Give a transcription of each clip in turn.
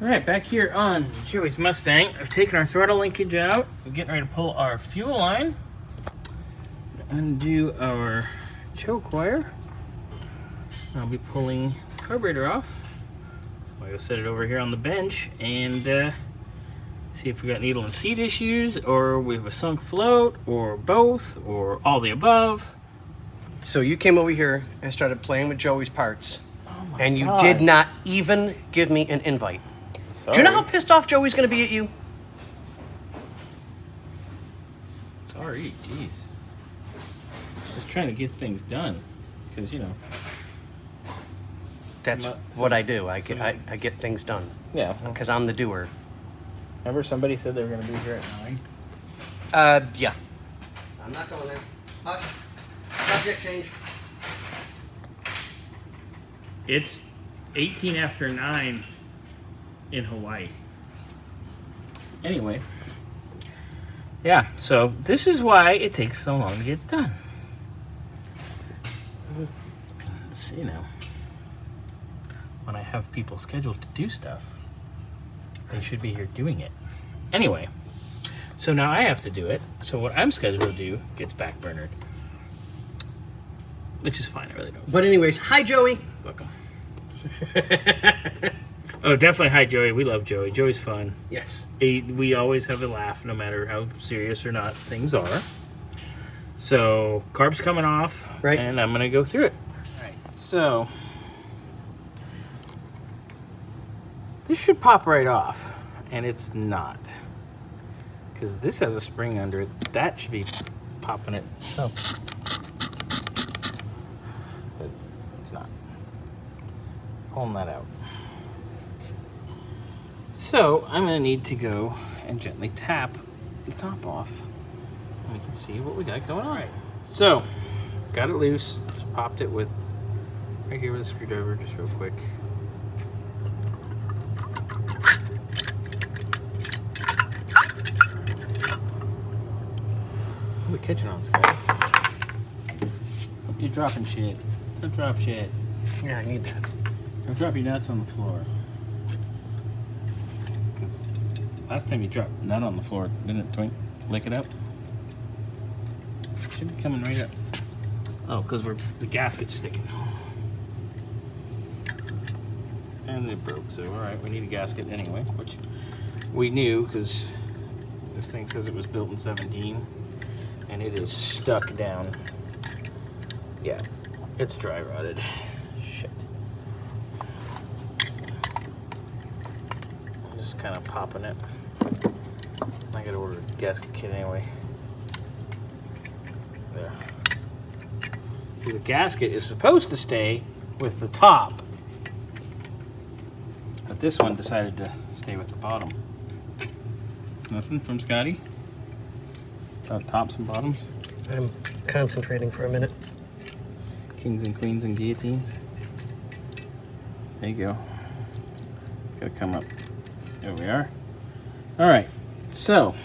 All right, back here on Joey's Mustang, I've taken our throttle linkage out. We're getting ready to pull our fuel line, undo our choke wire. I'll be pulling the carburetor off. I'll go set it over here on the bench and see if we got needle and seat issues, or we have a sunk float, or both, or all the above. So you came over here and started playing with Joey's parts, and you God. did not even give me an invite. Sorry. Do you know how pissed off Joey's going to be at you? Sorry, jeez. Just trying to get things done, because, you know. That's what I do. I get things done. Yeah. Because I'm the doer. Remember somebody said they were going to be here at 9? Yeah. I'm not going there. Hush. Subject change. It's 18 after 9 in Hawaii. Anyway. Yeah, so this is why it takes so long to get done. Let's see now. When I have people scheduled to do stuff, they should be here doing it. Anyway, so now I have to do it. So what I'm scheduled to do gets backburnered. Which is fine, I really don't. But anyways, hi Joey. Welcome. Oh, definitely hi Joey. We love Joey. Joey's fun. Yes. We always have a laugh no matter how serious or not things are. So, carb's coming off. Right. And I'm going to go through it. All right. So, this should pop right off. And it's not. Because this has a spring under it. That should be popping it. So. But it's not. Pulling that out. So I'm going to need to go and gently tap the top off, and we can see what we got going on. Right. So got it loose, just popped it with right here with a screwdriver, just real quick. What are we catching on, Scott? You're dropping shit. Don't drop shit. Yeah, I need that. Don't drop your nuts on the floor. Because last time you dropped nut on the floor, didn't it twink? Lick it up? Should be coming right up. Oh, because the gasket's sticking. And it broke, so alright, we need a gasket anyway, which we knew because this thing says it was built in 17 and it is stuck down. Yeah, it's dry rotted. Shit. Just kind of popping it. I gotta order a gasket kit anyway. There. The gasket is supposed to stay with the top, but this one decided to stay with the bottom. Nothing from Scotty? About tops and bottoms? I'm concentrating for a minute. Kings and queens and guillotines. There you go. Gotta come up. There we are. All right, so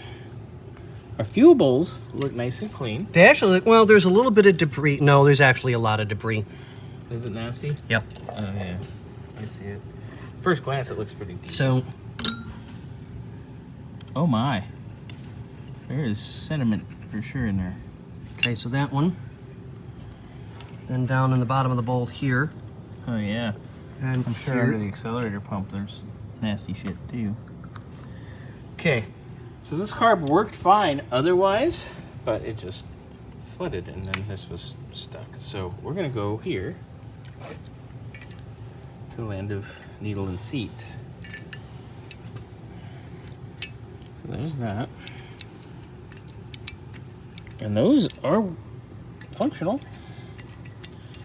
our fuel bowls look nice and clean. They actually look, well, there's a little bit of debris. No, there's actually a lot of debris. Is it nasty? Yep. Oh yeah, I see it. First glance, it looks pretty deep. So, oh my, there is sediment for sure in there. okay, so that one. Then down in the bottom of the bowl here. Oh yeah, And I'm sure here. under the accelerator pump there's nasty shit too. Okay, so this carb worked fine otherwise, but it just flooded and then this was stuck. So we're gonna go here to the land of needle and seat. So there's that. And those are functional.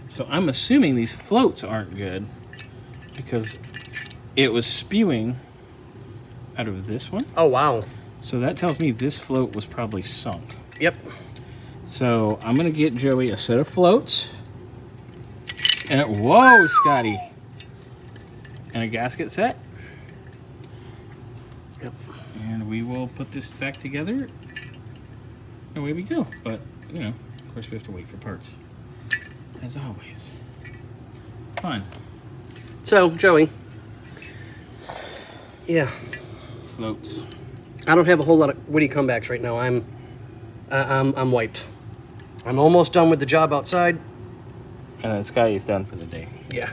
So I'm assuming these floats aren't good because it was spewing out of this one. Oh, wow. So that tells me this float was probably sunk. Yep. So I'm gonna get Joey a set of floats. And whoa, Scotty. And a gasket set. Yep. And we will put this back together. Away we go. But, you know, of course we have to wait for parts. As always. Fun. So, Joey, Yeah. Floats. I don't have a whole lot of witty comebacks right now. I'm wiped. I'm almost done with the job outside. And then Sky is done for the day. Yeah.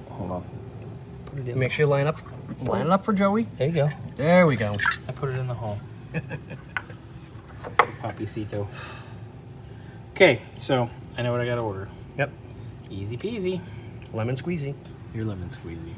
Hold on. Put it in. Make sure you line it up for Joey. There you go. There we go. I put it in the hole. Papisito. Okay, so I know what I gotta order. Yep. Easy peasy. Lemon squeezy. Your lemon squeezy.